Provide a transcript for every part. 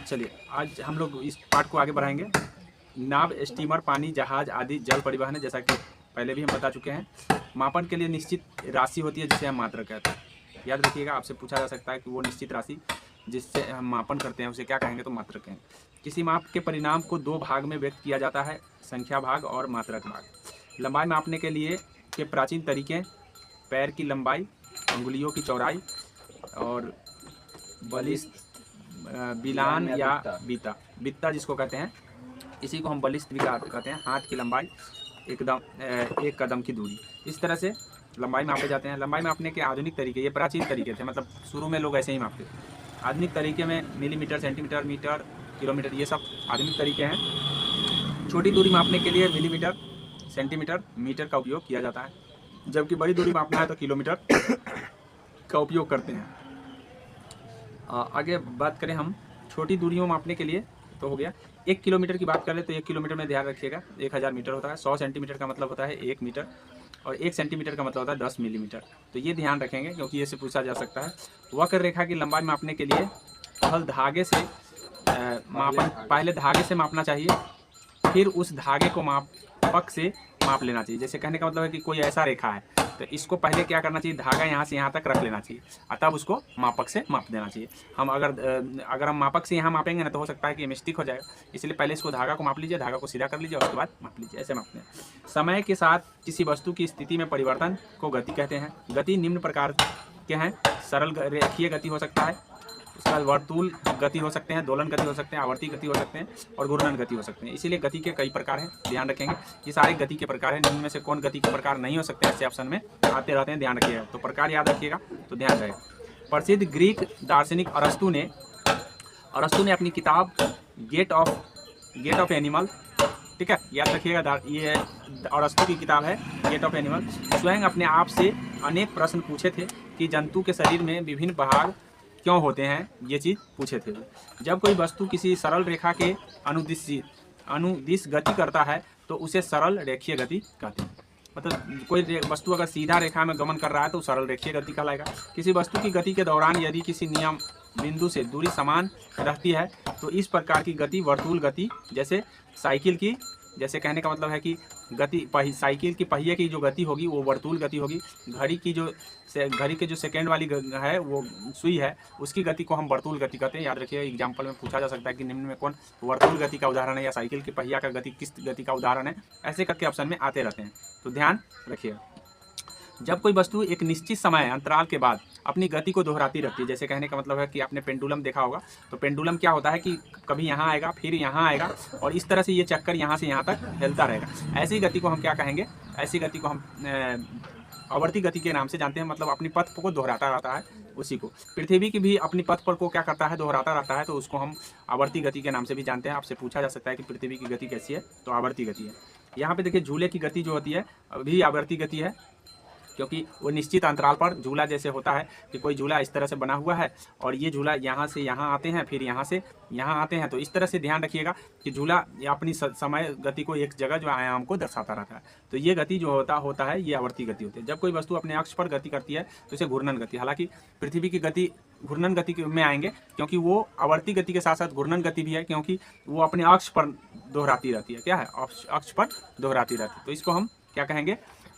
चलिए आज हम लोग इस पार्ट को आगे बढ़ाएंगे। नाव, स्टीमर, पानी जहाज आदि जल परिवहन है, जैसा कि पहले भी हम बता चुके हैं। मापन के लिए निश्चित राशि होती है जिसे हम मात्रक कहते हैं। याद रखिएगा, आपसे पूछा जा सकता है कि वो निश्चित राशि जिससे हम मापन करते हैं उसे क्या कहेंगे, तो मात्रक कहेंगे। किसी माप के परिणाम को दो भाग में व्यक्त किया जाता है, संख्या भाग और मात्रक भाग। लंबाई मापने के लिए के प्राचीन तरीके पैर की लंबाई, अंगुलियों की चौड़ाई और बलिष्ठ बिलान या बीता, बित्ता जिसको कहते हैं, इसी को हम बलिष्ठ भी कहते हैं। हाथ की लंबाई, एक कदम की दूरी, इस तरह से लंबाई मापे जाते हैं। लंबाई मापने के आधुनिक तरीके, ये प्राचीन तरीके थे, मतलब शुरू में लोग ऐसे ही मापते थे। आधुनिक तरीके में मिलीमीटर, सेंटीमीटर, मीटर, किलोमीटर, ये सब आधुनिक तरीके हैं। छोटी दूरी मापने के लिए मिलीमीटर, सेंटीमीटर, मीटर का उपयोग किया जाता है, जबकि बड़ी दूरी मापना है तो किलोमीटर का उपयोग करते हैं। आगे बात करें हम छोटी दूरियों मापने के लिए, तो हो गया 1 किलोमीटर की बात करें तो 1 किलोमीटर में ध्यान रखिएगा 1000 मीटर होता है। 100 सेंटीमीटर का मतलब होता है 1 मीटर और 1 सेंटीमीटर का मतलब होता है 10 मिलीमीटर। तो ये ध्यान रखेंगे क्योंकि ये से पूछा जा सकता है। वक्र रेखा की लंबाई मापने के लिए पहले धागे से पहले धागे से मापना चाहिए, फिर उस धागे को मापक से माप लेना चाहिए। जैसे कहने का मतलब है कि कोई ऐसा रेखा है तो इसको पहले क्या करना चाहिए, धागा यहाँ से यहाँ तक रख लेना चाहिए और तब उसको मापक से माप देना चाहिए। हम अगर हम मापक से यहाँ मापेंगे ना तो हो सकता है कि मिस्टेक हो जाएगा, इसलिए पहले इसको धागा को माप लीजिए, धागा को सीधा कर लीजिए और उसके बाद माप लीजिए, ऐसे मापते हैं। समय के साथ किसी वस्तु की स्थिति में परिवर्तन को गति कहते हैं। गति निम्न प्रकार के हैं, सरल रेखीय गति हो सकता है, उसके बाद वर्तुल गति हो सकते हैं, दोलन गति हो सकते हैं, आवर्ती गति हो सकते हैं और घूर्णन गति हो सकते हैं। इसीलिए गति के कई प्रकार हैं, ध्यान रखेंगे। ये सारे गति के प्रकार हैं, निम्न में से कौन गति के प्रकार नहीं हो सकते, ऐसे ऑप्शन में आते रहते हैं, ध्यान रखिएगा। तो प्रकार याद रखिएगा तो ध्यान रहेगा। प्रसिद्ध ग्रीक दार्शनिक अरस्तु ने अपनी किताब गेट ऑफ एनिमल, ठीक है, याद रखिएगा, ये अरस्तु की किताब है गेट ऑफ एनिमल, स्वयं अपने आप से अनेक प्रश्न पूछे थे कि जंतु के शरीर में विभिन्न भाग क्यों होते हैं, ये चीज़ पूछे थे। जब कोई वस्तु किसी सरल रेखा के अनुदिश गति करता है तो उसे सरल रेखीय गति कहते हैं। मतलब कोई वस्तु अगर सीधा रेखा में गमन कर रहा है तो सरल रेखीय गति कहलाएगा। किसी वस्तु की गति के दौरान यदि किसी नियम बिंदु से दूरी समान रहती है तो इस प्रकार की गति वर्तुल गति, जैसे साइकिल की, जैसे कहने का मतलब है कि साइकिल की पहिए की जो गति होगी वो वर्तुल गति होगी। घड़ी के जो सेकेंड वाली है वो सुई है, उसकी गति को हम वर्तुल गति कहते हैं। याद रखिए, एग्जाम्पल में पूछा जा सकता है कि निम्न में कौन वर्तुल गति का उदाहरण है या साइकिल की पहिया का गति किस गति का उदाहरण है, ऐसे करके ऑप्शन में आते रहते हैं, तो ध्यान रखिए। जब कोई वस्तु एक निश्चित समय अंतराल के बाद अपनी गति को दोहराती रहती है, जैसे कहने का मतलब है कि आपने पेंडुलम देखा होगा, तो पेंडुलम क्या होता है कि कभी यहाँ आएगा फिर यहाँ आएगा और इस तरह से ये चक्कर यहाँ से यहाँ तक हिलता रहेगा। ऐसी गति को हम क्या कहेंगे, ऐसी गति को हम आवर्ती गति के नाम से जानते हैं। मतलब अपनी पथ को दोहराता रहता है उसी को। पृथ्वी की भी अपनी पथ पर को क्या करता है, दोहराता रहता है, तो उसको हम आवर्ती गति के नाम से भी जानते हैं। आपसे पूछा जा सकता है कि पृथ्वी की गति कैसी है, तो आवर्ती गति है। यहाँ पे देखिए झूले की गति जो होती है अभी आवर्ती गति है, क्योंकि वो निश्चित अंतराल पर झूला जैसे होता है कि कोई झूला इस तरह से बना हुआ है और ये झूला यहाँ से यहाँ आते हैं फिर यहाँ से यहाँ आते हैं, तो इस तरह से ध्यान रखिएगा कि झूला अपनी समय गति को एक जगह जो आयाम को दर्शाता रहता है। तो ये गति जो होता है ये आवर्ती गति होती है। जब कोई वस्तु अपने अक्ष पर गति करती है तो इसे घूर्णन गति, हालांकि पृथ्वी की गति घूर्णन गति में आएंगे क्योंकि वो आवर्ती गति के साथ साथ घूर्णन गति भी है, क्योंकि वो अपने अक्ष पर दोहराती रहती है। क्या है, अक्ष पर दोहराती रहती है, तो इसको हम क्या कहेंगे,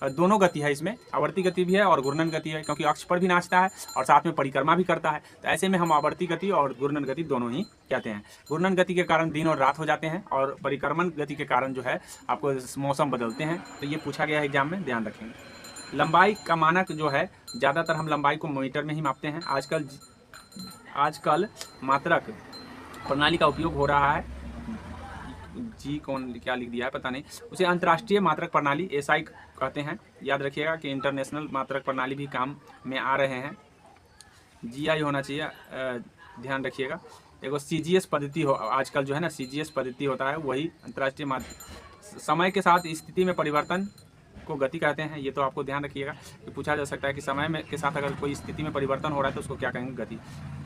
दोनों गति है इसमें, आवर्ती गति भी है और घूर्णन गति है, क्योंकि अक्ष पर भी नाचता है और साथ में परिक्रमा भी करता है। तो ऐसे में हम आवर्ती गति और घूर्णन गति दोनों ही कहते हैं। घूर्णन गति के कारण दिन और रात हो जाते हैं और परिक्रमण गति के कारण जो है आपको मौसम बदलते हैं। तो ये पूछा गया है एग्जाम में, ध्यान रखेंगे। लंबाई का मानक जो है, ज़्यादातर हम लंबाई को मीटर में ही मापते हैं। आजकल मात्रक प्रणाली का उपयोग हो रहा है, जी कौन क्या लिख दिया है पता नहीं, उसे अंतर्राष्ट्रीय मात्रक प्रणाली SI कहते हैं। याद रखिएगा कि इंटरनेशनल मात्रक प्रणाली भी काम में आ रहे हैं, GI होना चाहिए, ध्यान रखिएगा। एगो CGS पद्धति हो, आजकल जो है ना CGS पद्धति होता है, वही अंतर्राष्ट्रीय मात्रक। समय के साथ स्थिति में परिवर्तन को गति कहते हैं, ये तो आपको ध्यान रखिएगा कि पूछा जा सकता है कि समय में के साथ अगर कोई स्थिति में परिवर्तन हो रहा है तो उसको क्या कहेंगे, गति।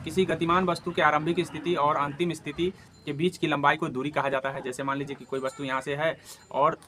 किसी गतिमान वस्तु के आरंभिक स्थिति और अंतिम स्थिति के बीच की लंबाई को दूरी कहा जाता है। जैसे मान लीजिए कि कोई वस्तु यहाँ से है और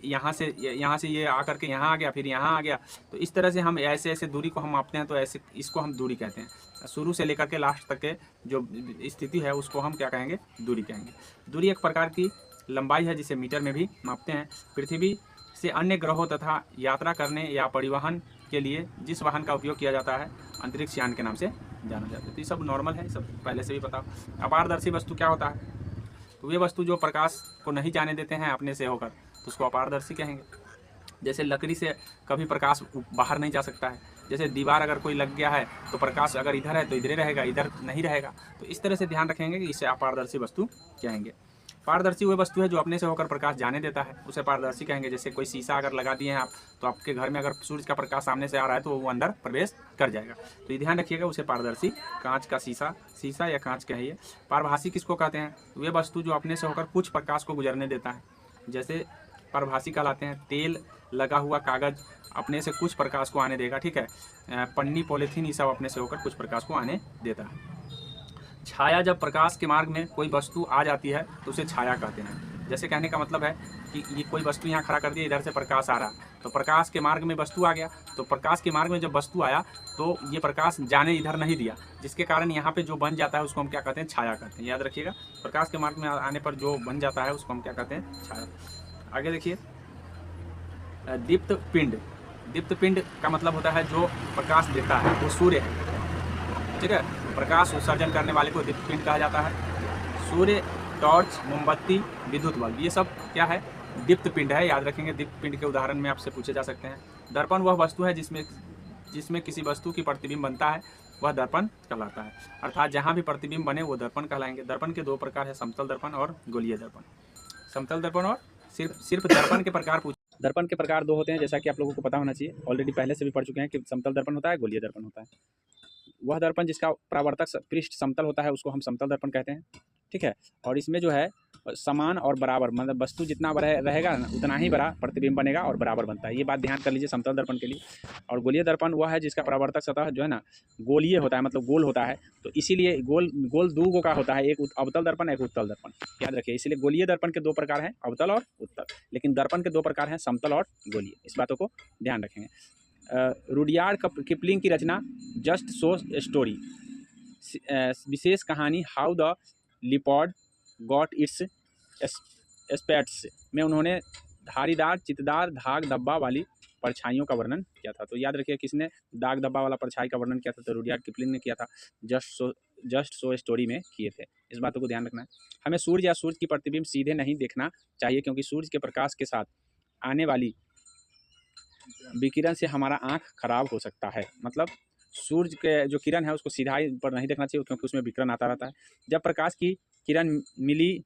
यहाँ से ये आकर के यहाँ आ गया, फिर यहाँ आ गया, तो इस तरह से हम ऐसे दूरी को हम मापते हैं, तो ऐसे इसको हम दूरी कहते हैं। शुरू से लेकर के लास्ट तक के जो स्थिति है उसको हम क्या कहेंगे? दूरी कहेंगे। दूरी एक प्रकार की लंबाई है जिसे मीटर में भी मापते हैं। पृथ्वी से अन्य ग्रहों तथा यात्रा करने या परिवहन के लिए जिस वाहन का उपयोग किया जाता है अंतरिक्ष यान के नाम से जाना जाता है। तो ये सब नॉर्मल है, सब पहले से भी पता। अपारदर्शी वस्तु क्या होता है? तो वे वस्तु जो प्रकाश को नहीं जाने देते हैं अपने से होकर, तो उसको अपारदर्शी कहेंगे। जैसे लकड़ी से कभी प्रकाश बाहर नहीं जा सकता है। जैसे दीवार अगर कोई लग गया है तो प्रकाश अगर इधर है तो इधर ही रहेगा, इधर नहीं रहेगा। तो इस तरह से ध्यान रखेंगे कि इसे अपारदर्शी वस्तु कहेंगे। पारदर्शी वह वस्तु है जो अपने से होकर प्रकाश जाने देता है, उसे पारदर्शी कहेंगे। जैसे कोई शीशा अगर लगा दिए हैं आप, तो आपके घर में अगर सूर्य का प्रकाश सामने से आ रहा है तो वो अंदर प्रवेश कर जाएगा। तो ये ध्यान रखिएगा, उसे पारदर्शी। कांच का शीशा या कांच कहिए। पारभासी किसको कहते हैं? वे वस्तु जो अपने से होकर कुछ प्रकाश को गुजरने देता है, जैसे पारभासी कहलाते हैं। तेल लगा हुआ कागज अपने से कुछ प्रकाश को आने देगा, ठीक है। पन्नी, पॉलीथीन, ये सब अपने से होकर कुछ प्रकाश को आने देता है। छाया, जब प्रकाश के मार्ग में कोई वस्तु आ जाती है तो उसे छाया कहते हैं। जैसे कहने का मतलब है कि ये कोई वस्तु यहाँ खड़ा कर दिया, इधर से प्रकाश आ रहा, तो प्रकाश के मार्ग में वस्तु आ गया, तो प्रकाश के मार्ग में जब वस्तु आया तो ये प्रकाश जाने इधर नहीं दिया, जिसके कारण यहाँ पे जो बन जाता है उसको हम क्या कहते हैं? छाया कहते हैं। याद रखिएगा, प्रकाश के मार्ग में आने पर जो बन जाता है उसको हम क्या कहते हैं? छाया। आगे देखिए, दीप्त पिंड। दीप्त पिंड का मतलब होता है जो प्रकाश देता है, वो सूर्य है, ठीक है। प्रकाश उत्सर्जन करने वाले को दीप्त पिंड कहा जाता है। सूर्य, टॉर्च, मोमबत्ती, विद्युत बल्ब, ये सब क्या है? दीप्त पिंड है। याद रखेंगे, दीप्त पिंड के उदाहरण में आपसे पूछे जा सकते हैं। दर्पण वह वस्तु है जिसमें किसी वस्तु की प्रतिबिंब बनता है, वह दर्पण कहलाता है। अर्थात जहाँ भी प्रतिबिंब बने वो दर्पण कहलाएंगे। दर्पण के दो प्रकार है, समतल दर्पण और गोलीय दर्पण। समतल दर्पण और सिर्फ दर्पण के प्रकार दर्पण के प्रकार दो होते हैं, जैसा कि आप लोगों को पता होना चाहिए, ऑलरेडी पहले से भी पढ़ चुके हैं कि समतल दर्पण होता है, गोलीय दर्पण होता है। वह दर्पण जिसका परावर्तक पृष्ठ समतल होता है उसको हम समतल दर्पण कहते हैं, ठीक है। और इसमें जो है समान और बराबर, मतलब वस्तु जितना बड़ा रहेगा ना उतना ही बड़ा प्रतिबिंब बनेगा और बराबर बनता है। ये बात ध्यान कर लीजिए समतल दर्पण के लिए। और गोलीय दर्पण वह है जिसका परावर्तक सतह जो है ना गोलीय होता है, मतलब गोल होता है, तो इसीलिए गोल दो गो का होता है, एक अवतल दर्पण, एक उत्तल दर्पण। याद रखिए, इसलिए गोलीय दर्पण के दो प्रकार हैं, अवतल और उत्तल, लेकिन दर्पण के दो प्रकार हैं, समतल और गोलीय। इस बातों को ध्यान रखेंगे। रुडयार्ड किपलिंग की रचना जस्ट सो स्टोरी, विशेष कहानी how the leopard got its spades में उन्होंने धारीदार चित्तदार धाग धब्बा वाली परछाइयों का वर्णन किया था। तो याद रखिए, किसने दाग धब्बा वाला परछाई का वर्णन किया था? तो रुडयार्ड किपलिंग ने किया था, जस्ट सो स्टोरी में किए थे। इस बातों को ध्यान रखना है। हमें सूर्य या सूर्य की प्रतिबिंब सीधे नहीं देखना चाहिए, क्योंकि सूर्य के प्रकाश के साथ आने वाली विकिरण से हमारा आँख खराब हो सकता है। मतलब सूर्य के जो किरण है उसको सीधाई पर नहीं देखना चाहिए, क्योंकि उसमें विकिरण आता रहता है। जब प्रकाश की किरण मिली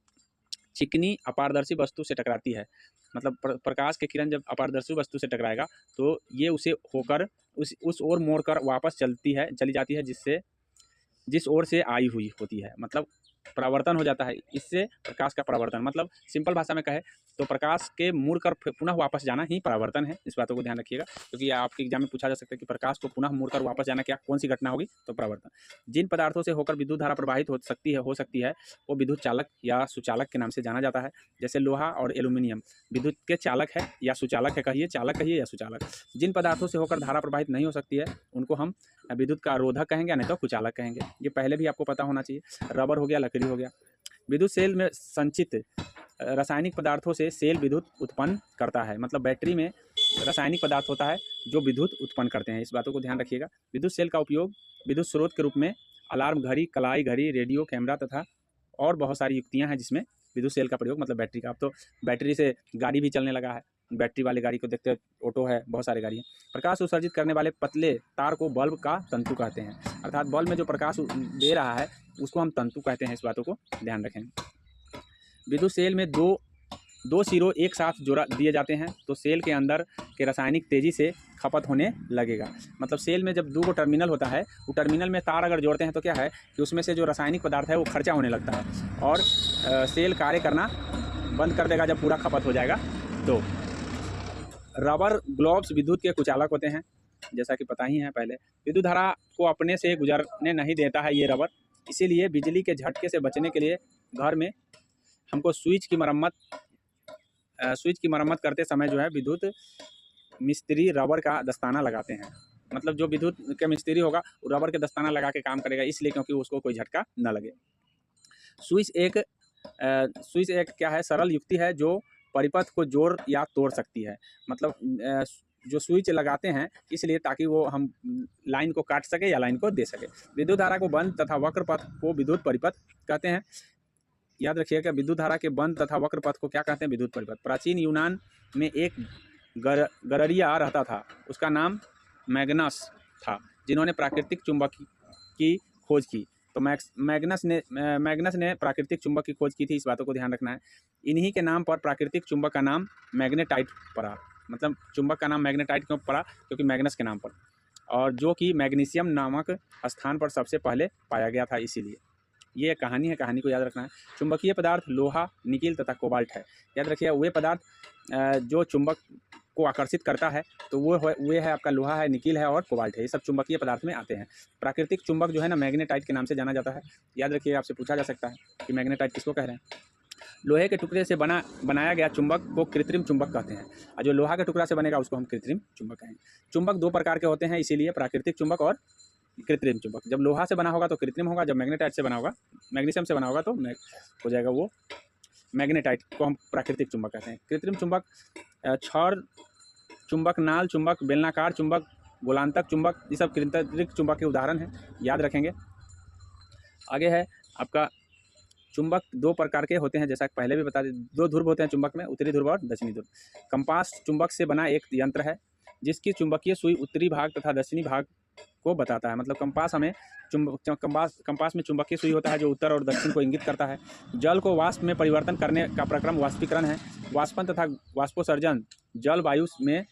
चिकनी अपारदर्शी वस्तु से टकराती है, मतलब प्रकाश के किरण जब अपारदर्शी वस्तु से टकराएगा तो ये उसे होकर उस ओर मोड़ कर वापस चली जाती है जिस ओर से आई हुई होती है, मतलब परावर्तन हो जाता है। इससे प्रकाश का परावर्तन, मतलब सिंपल भाषा में कहे तो प्रकाश के मुड़कर पुनः वापस जाना ही परावर्तन है। इस बातों को ध्यान रखिएगा, क्योंकि आपके एग्जाम में पूछा जा सकता है कि प्रकाश को पुनः मुड़कर वापस जाना क्या कौन सी घटना होगी? तो परावर्तन। जिन पदार्थों से होकर विद्युत धारा प्रवाहित हो सकती है वो विद्युत चालक या सुचालक के नाम से जाना जाता है। जैसे लोहा और एल्यूमिनियम विद्युत के चालक है या सुचालक है, कहिए चालक कहिए या सुचालक। जिन पदार्थों से होकर धारा प्रवाहित नहीं हो सकती है उनको हम विद्युत का रोधक कहेंगे, नहीं तो कुचालक कहेंगे। ये पहले भी आपको पता होना चाहिए। रबर हो गया, लकड़ी हो गया। विद्युत सेल में संचित रासायनिक पदार्थों से सेल विद्युत उत्पन्न करता है, मतलब बैटरी में रासायनिक पदार्थ होता है जो विद्युत उत्पन्न करते हैं। इस बातों को ध्यान रखिएगा। विद्युत सेल का उपयोग विद्युत स्रोत के रूप में अलार्म घड़ी, कलाई घड़ी, रेडियो, कैमरा तथा और बहुत सारी युक्तियां हैं जिसमें विद्युत सेल का प्रयोग, मतलब बैटरी का। अब तो बैटरी से गाड़ी भी चलने लगा है, बैटरी वाली गाड़ी को देखते हैं, ऑटो है, बहुत सारी गाड़ी है। प्रकाश उत्सर्जित करने वाले पतले तार को बल्ब का तंतु कहते हैं, अर्थात बल्ब में जो प्रकाश दे रहा है उसको हम तंतु कहते हैं। इस बातों को ध्यान रखें। विद्युत सेल में दो सिरों एक साथ जोड़ा दिए जाते हैं तो सेल के अंदर के रासायनिक तेज़ी से खपत होने लगेगा। मतलब सेल में जब 2 टर्मिनल होता है, वो टर्मिनल में तार अगर जोड़ते हैं तो क्या है कि उसमें से जो रासायनिक पदार्थ है वो खर्चा होने लगता है और सेल कार्य करना बंद कर देगा जब पूरा खपत हो जाएगा। तो रबर ग्लोव्स विद्युत के कुचालक होते हैं। जैसा कि पता ही है पहले। विद्युत धारा को अपने से गुजरने नहीं देता है ये रबर, इसीलिए बिजली के झटके से बचने के लिए घर में हमको स्विच की मरम्मत करते समय जो है विद्युत मिस्त्री रबर का दस्ताना लगाते हैं। मतलब जो विद्युत के मिस्त्री होगा वो रबर के दस्ताना लगा के काम करेगा, इसलिए क्योंकि उसको कोई झटका न लगे। स्विच एक क्या है, सरल युक्ति है जो परिपथ को जोड़ या तोड़ सकती है। मतलब जो स्विच लगाते हैं इसलिए ताकि वो हम लाइन को काट सके या लाइन को दे सके। विद्युत धारा को बंद तथा वक्र पथ को विद्युत परिपथ कहते हैं। याद रखिएगा, विद्युत धारा के बंद तथा वक्र पथ को क्या कहते हैं? विद्युत परिपथ। प्राचीन यूनान में एक गररिया रहता था, उसका नाम मैग्नस था, जिन्होंने प्राकृतिक चुंबक की खोज की। तो मैग्नस ने प्राकृतिक चुंबक की खोज की थी, इस बातों को ध्यान रखना है। इन्हीं के नाम पर प्राकृतिक चुंबक का नाम मैग्नेटाइट पड़ा। मतलब चुंबक का नाम मैग्नेटाइट क्यों पड़ा? क्योंकि मैग्नस के नाम पर, और जो कि मैग्नीशियम नामक स्थान पर सबसे पहले पाया गया था, इसीलिए। ये कहानी है, कहानी को याद रखना है। चुंबकीय पदार्थ लोहा, निकिल तथा कोबाल्ट है। याद रखिए, वे पदार्थ जो चुंबक को आकर्षित करता है तो वो है आपका लोहा है, निकिल है और कोबाल्ट है। ये सब चुंबकीय पदार्थ में आते हैं। प्राकृतिक चुंबक जो है ना, मैग्नेटाइट के नाम से जाना जाता है। याद रखिए, आपसे पूछा जा सकता है कि मैग्नेटाइट किसको कह रहे हैं। लोहे के टुकड़े से बनाया गया चुंबक को कृत्रिम चुंबक कहते हैं, और जो लोहा के टुकड़ा से बनेगा उसको हम कृत्रिम चुंबक कहेंगे। चुंबक दो प्रकार के होते हैं, इसीलिए प्राकृतिक चुंबक और कृत्रिम चुंबक। जब लोहा से बना होगा तो कृत्रिम होगा, जब मैग्नेटाइट से बना होगा, मैग्नीशियम से बना होगा तो हो जाएगा वो मैग्नेटाइट, को हम प्राकृतिक चुंबक कहते हैं। कृत्रिम चुंबक छड़ चुंबक, नाल चुंबक, बेलनाकार चुंबक, गोलांतक चुंबक, ये सब कृत्रिम चुंबक के उदाहरण हैं, याद रखेंगे। आगे है आपका चुंबक दो प्रकार के होते हैं, जैसा कि पहले भी बता दें। दो ध्रुव होते हैं चुंबक में, उत्तरी ध्रुव और दक्षिणी ध्रुव। कंपास चुंबक से बना एक यंत्र है जिसकी चुंबकीय सुई उत्तरी भाग तथा दक्षिणी भाग को बताता है। मतलब कंपास में चुंबकीय सुई होता है जो उत्तर और दक्षिण को इंगित करता है। जल को वाष्प में परिवर्तन करने का प्रक्रम वाष्पीकरण है। वाष्पन तथा वाष्पोत्सर्जन जल वायु में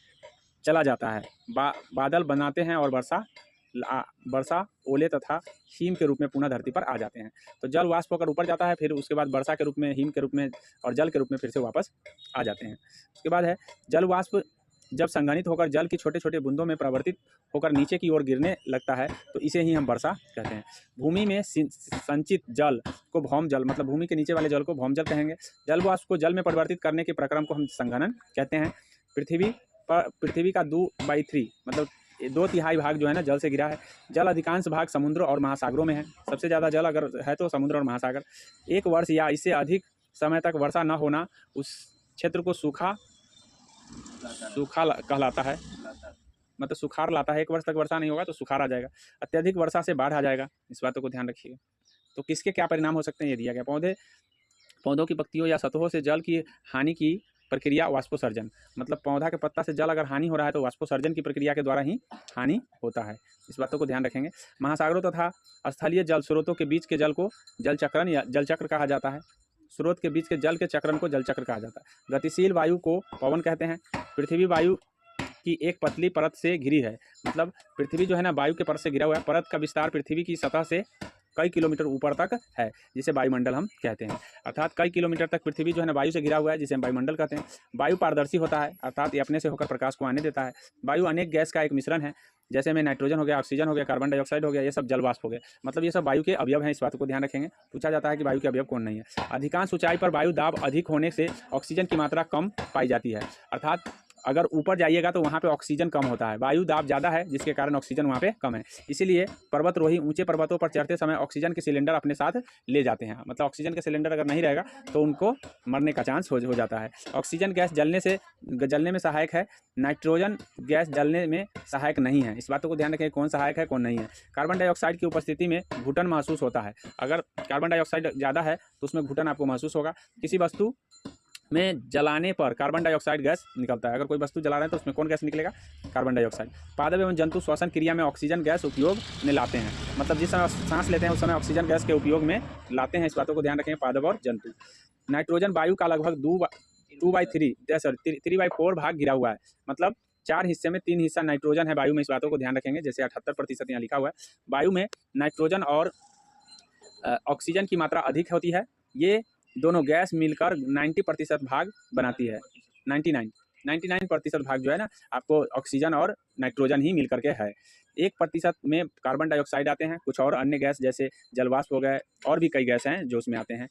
चला जाता है, बादल बनाते हैं और वर्षा, ओले तथा हिम के रूप में पुनः धरती पर आ जाते हैं। तो जल वाष्प होकर ऊपर जाता है, फिर उसके बाद वर्षा के रूप में, हिम के रूप में और जल के रूप में फिर से वापस आ जाते हैं। उसके बाद है जल वाष्प जब संघनित होकर जल की छोटे छोटे बूंदों में परिवर्तित होकर नीचे की ओर गिरने लगता है तो इसे ही हम वर्षा कहते हैं। भूमि में संचित जल को भौम जल, मतलब भूमि के नीचे वाले जल को भौम जल कहेंगे। जल वाष्प को जल में परिवर्तित करने के प्रक्रम को हम संघनन कहते हैं। पृथ्वी का 2/3 मतलब 2/3 भाग जो है ना जल से घिरा है। जल अधिकांश भाग समुद्र और महासागरों में है। सबसे ज़्यादा जल अगर है तो समुद्र और महासागर। एक वर्ष या इससे अधिक समय तक वर्षा न होना उस क्षेत्र को सूखा कहलाता है। मतलब सुखाड़ लाता है। एक वर्ष तक वर्षा नहीं होगा तो सुखाड़ आ जाएगा। अत्यधिक वर्षा से बाढ़ आ जाएगा, इस बातों को ध्यान रखिएगा। तो किसके क्या परिणाम हो सकते हैं ये दिया गया। पौधों की पत्तियों या सतहों से जल की हानि की प्रक्रिया वाष्पोत्सर्जन। मतलब पौधा के पत्ता से जल अगर हानि हो रहा है तो वाष्पोत्सर्जन की प्रक्रिया के द्वारा ही हानि होता है, इस बातों को ध्यान रखेंगे। महासागरों तथा स्थलीय जल स्रोतों के बीच के जल को जलचक्रण या जलचक्र कहा जाता है। स्रोत के बीच के जल के चक्रण को जलचक्र कहा जाता है। गतिशील वायु को पवन कहते हैं। पृथ्वी वायु की एक पतली परत से घिरी है। मतलब पृथ्वी जो है ना वायु के परत से घिरा हुआ है। परत का विस्तार पृथ्वी की सतह से कई किलोमीटर ऊपर तक है, जिसे वायुमंडल हम कहते हैं। अर्थात कई किलोमीटर तक पृथ्वी जो है ना वायु से घिरा हुआ है, जिसे हम वायुमंडल कहते हैं। वायु पारदर्शी होता है, अर्थात ये अपने से होकर प्रकाश को आने देता है। वायु अनेक गैस का एक मिश्रण है, जैसे में नाइट्रोजन हो गया, ऑक्सीजन हो गया, कार्बन डाइऑक्साइड हो गया, ये सब जलवाष्प हो गए। मतलब ये सब वायु के अवयव हैं, इस बात को ध्यान रखेंगे। पूछा जाता है कि वायु के अवयव कौन नहीं है। अधिकांश ऊंचाई पर वायु दाब अधिक होने से ऑक्सीजन की मात्रा कम पाई जाती है। अर्थात अगर ऊपर जाइएगा तो वहाँ पे ऑक्सीजन कम होता है, वायु दाब ज़्यादा है जिसके कारण ऑक्सीजन वहाँ पे कम है। इसीलिए पर्वतरोही ऊंचे पर्वतों पर चढ़ते समय ऑक्सीजन के सिलेंडर अपने साथ ले जाते हैं। मतलब ऑक्सीजन का सिलेंडर अगर नहीं रहेगा तो उनको मरने का चांस हो जाता है। ऑक्सीजन गैस जलने में सहायक है, नाइट्रोजन गैस जलने में सहायक नहीं है। इस बातों को ध्यान रखें, कौन सहायक है कौन नहीं है। कार्बन डाइऑक्साइड की उपस्थिति में घुटन महसूस होता है। अगर कार्बन डाइऑक्साइड ज़्यादा है तो उसमें घुटन आपको महसूस होगा। किसी वस्तु में जलाने पर कार्बन डाइऑक्साइड गैस निकलता है। अगर कोई वस्तु जला रहे हैं तो उसमें कौन गैस निकलेगा? Carbon dioxide. पादप एवं जंतु श्वसन क्रिया में ऑक्सीजन गैस उपयोग में लाते हैं। मतलब जिस समय सांस लेते हैं उस समय ऑक्सीजन गैस के उपयोग में लाते हैं, इस बातों को ध्यान रखें। पादप और जंतु। नाइट्रोजन वायु का लगभग 3/4 भाग घिरा हुआ है। मतलब 4 हिस्से में 3 हिस्सा नाइट्रोजन है वायु में, इस बातों को ध्यान रखेंगे। जैसे 78% यहाँ लिखा हुआ है। वायु में नाइट्रोजन और ऑक्सीजन की मात्रा अधिक होती है। ये दोनों गैस मिलकर 90% भाग बनाती है। 99 99% भाग जो है ना आपको ऑक्सीजन और नाइट्रोजन ही मिल करके है। 1% में कार्बन डाइऑक्साइड आते हैं, कुछ और अन्य गैस जैसे जलवाष्प हो गए, और भी कई गैस हैं जो उसमें आते हैं।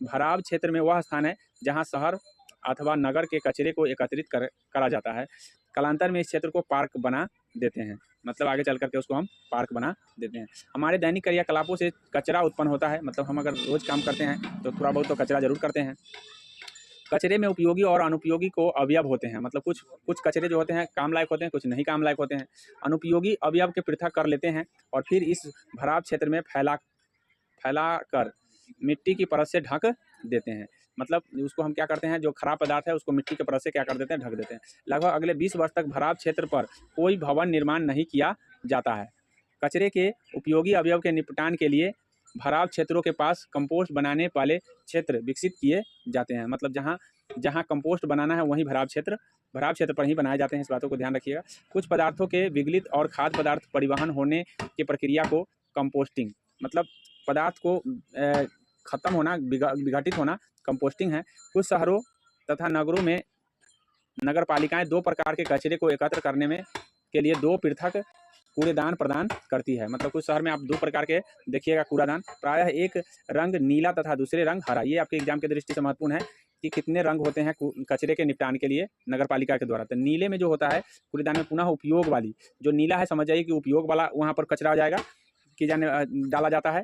भराव क्षेत्र में वह स्थान है जहाँ शहर अथवा नगर के कचरे को एकत्रित करा जाता है। कालांतर में इस क्षेत्र को पार्क बना देते हैं, मतलब आगे चल करके उसको हम पार्क बना देते हैं। हमारे दैनिक क्रियाकलापों से कचरा उत्पन्न होता है, मतलब हम अगर रोज़ काम करते हैं तो थोड़ा बहुत तो कचरा जरूर करते हैं। कचरे में उपयोगी और अनुपयोगी को अवयव होते हैं, मतलब कुछ कचरे जो होते हैं काम लायक होते हैं, कुछ नहीं काम लायक होते हैं। अनुपयोगी अवयव के पृथक कर लेते हैं और फिर इस भराव क्षेत्र में फैला कर मिट्टी की परत से ढक देते हैं। मतलब उसको हम क्या करते हैं, जो खराब पदार्थ है उसको मिट्टी की परत से क्या कर देते हैं, ढक देते हैं। लगभग अगले 20 वर्ष तक भराव क्षेत्र पर कोई भवन निर्माण नहीं किया जाता है। कचरे के उपयोगी अवयव के निपटान के लिए भराव क्षेत्रों के पास कंपोस्ट बनाने वाले क्षेत्र विकसित किए जाते हैं। मतलब जहाँ कंपोस्ट बनाना है वहीं भराव क्षेत्र पर ही बनाए जाते हैं। इस बातों को ध्यान रखिएगा। कुछ पदार्थों के विगलित और खाद्य पदार्थ परिवहन होने की प्रक्रिया को कंपोस्टिंग, मतलब पदार्थ को खत्म होना, विघटित होना कंपोस्टिंग है। कुछ शहरों तथा नगरों में नगर पालिकाएं 2 प्रकार के कचरे को एकत्र करने में के लिए 2 पृथक कूड़ेदान प्रदान करती है। मतलब कुछ शहर में आप 2 प्रकार के देखिएगा कूड़ादान, प्रायः एक रंग नीला तथा दूसरे रंग हरा। ये आपके एग्जाम की दृष्टि से महत्वपूर्ण है कि कितने रंग होते हैं कचरे के निपटान के लिए नगर पालिका के द्वारा। तो नीले में जो होता है कूड़ेदान में पुनः उपयोग वाली, जो नीला है समझ जाइए कि उपयोग वाला वहाँ पर कचरा हो जाएगा कि डाला जाता है,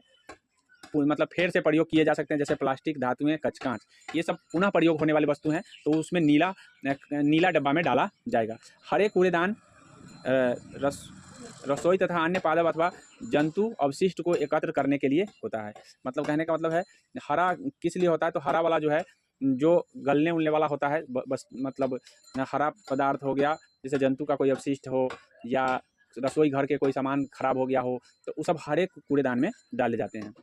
मतलब फिर से प्रयोग किए जा सकते हैं, जैसे प्लास्टिक, धातुएं, कांच, ये सब पुनः प्रयोग होने वाली वस्तु हैं, तो उसमें नीला डब्बा में डाला जाएगा। हरे कूड़ेदान रसोई तथा अन्य पादप अथवा जंतु अवशिष्ट को एकत्र करने के लिए होता है। मतलब कहने का मतलब है हरा किस लिए होता है, तो हरा वाला जो है जो गलने उलने वाला होता है, बस मतलब हरा पदार्थ हो गया, जैसे जंतु का कोई अवशिष्ट हो या रसोई घर के कोई सामान खराब हो गया हो, तो वो सब हरे कूड़ेदान में डाले जाते हैं।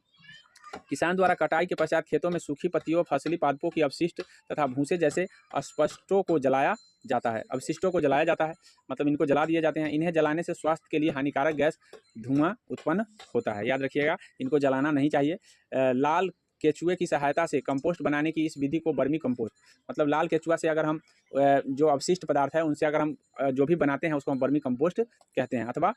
किसान द्वारा कटाई के पश्चात खेतों में सूखी पत्तियों, फसली पादपों की अवशिष्ट तथा भूसे जैसे अवशिष्टों को जलाया जाता है, मतलब इनको जला दिए जाते हैं। इन्हें जलाने से स्वास्थ्य के लिए हानिकारक गैस धुआं उत्पन्न होता है, याद रखिएगा, इनको जलाना नहीं चाहिए। लाल केचुए की सहायता से कंपोस्ट बनाने की इस विधि को वर्मी कंपोस्ट, मतलब लाल केचुआ से अगर हम जो अवशिष्ट पदार्थ है उनसे अगर हम जो भी बनाते हैं उसको हम वर्मी कंपोस्ट कहते हैं, अथवा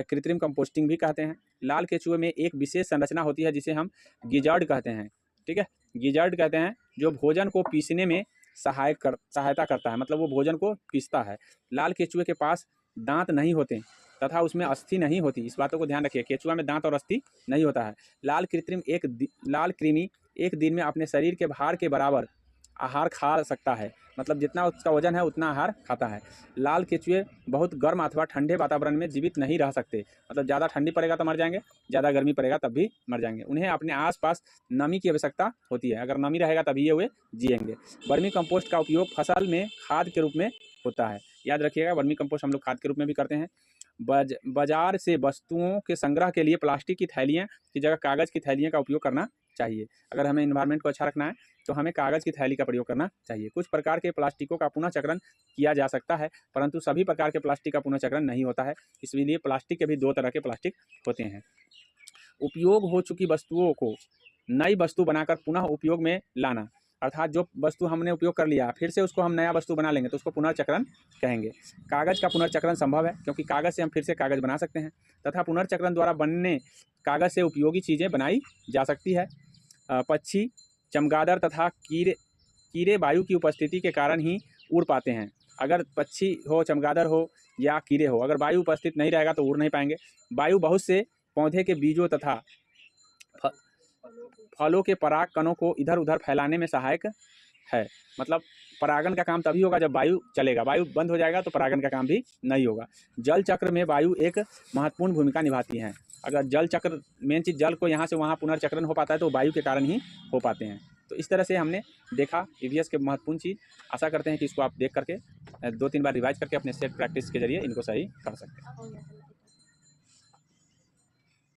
कृत्रिम कंपोस्टिंग भी कहते हैं। लाल केचुए में एक विशेष संरचना होती है जिसे हम गिजर्ड कहते हैं, ठीक है, गिजर्ड कहते हैं, जो भोजन को पीसने में सहायता करता है, मतलब वो भोजन को पीसता है। लाल केचुए के पास दांत नहीं होते तथा उसमें अस्थि नहीं होती, इस बातों को ध्यान रखिए, केचुआ में दांत और अस्थि नहीं होता है। लाल कृमि एक दिन में अपने शरीर के भार के बराबर आहार खा सकता है, मतलब जितना उसका वजन है उतना आहार खाता है। लाल केचुए बहुत गर्म अथवा ठंडे वातावरण में जीवित नहीं रह सकते, मतलब ज़्यादा ठंडी पड़ेगा तो मर जाएंगे, ज़्यादा गर्मी पड़ेगा तब भी मर जाएंगे। उन्हें अपने आसपास नमी की आवश्यकता होती है, अगर नमी रहेगा तभी ये वे जिएंगे। वर्मी कंपोस्ट का उपयोग फसल में खाद के रूप में होता है, याद रखिएगा, वर्मी कंपोस्ट हम लोग खाद के रूप में भी करते हैं। बाजार से वस्तुओं के संग्रह के लिए प्लास्टिक की थैलियाँ की जगह कागज़ की थैलियों का उपयोग करना चाहिए। अगर हमें एनवायरनमेंट को अच्छा रखना है तो हमें कागज़ की थैली का प्रयोग करना चाहिए। कुछ प्रकार के प्लास्टिकों का पुनः चक्रण किया जा सकता है, परंतु सभी प्रकार के प्लास्टिक का पुनः चक्रण नहीं होता है, इसलिए प्लास्टिक के भी 2 तरह के प्लास्टिक होते हैं। उपयोग हो चुकी वस्तुओं को नई वस्तु बनाकर पुनः उपयोग में लाना, अर्थात जो वस्तु हमने उपयोग कर लिया फिर से उसको हम नया वस्तु बना लेंगे तो उसको पुनर्चक्रण कहेंगे। कागज़ का पुनर्चक्रण संभव है क्योंकि कागज़ से हम फिर से कागज़ बना सकते हैं तथा पुनर्चक्रण द्वारा बनने कागज़ से उपयोगी चीज़ें बनाई जा सकती है। पक्षी, चमगादड़ तथा कीड़े वायु की उपस्थिति के कारण ही उड़ पाते हैं। अगर पक्षी हो, चमगादड़ हो या कीड़े हो, अगर वायु उपस्थित नहीं रहेगा तो उड़ नहीं पाएंगे। वायु बहुत से पौधे के बीजों तथा फलों के पराग कणों को इधर उधर फैलाने में सहायक है, मतलब परागण का काम तभी होगा जब वायु चलेगा, वायु बंद हो जाएगा तो परागण का काम भी नहीं होगा। जल चक्र में वायु एक महत्वपूर्ण भूमिका निभाती है। अगर जल चक्र, मेन चीज़ जल को यहाँ से वहाँ पुनर्चक्रण हो पाता है तो वायु के कारण ही हो पाते हैं। तो इस तरह से हमने देखा ईवीएस के महत्वपूर्ण चीज़। आशा करते हैं कि इसको आप देख करके 2-3 बार रिवाइज करके अपने सेल्फ प्रैक्टिस के जरिए इनको सही कर सकते हैं।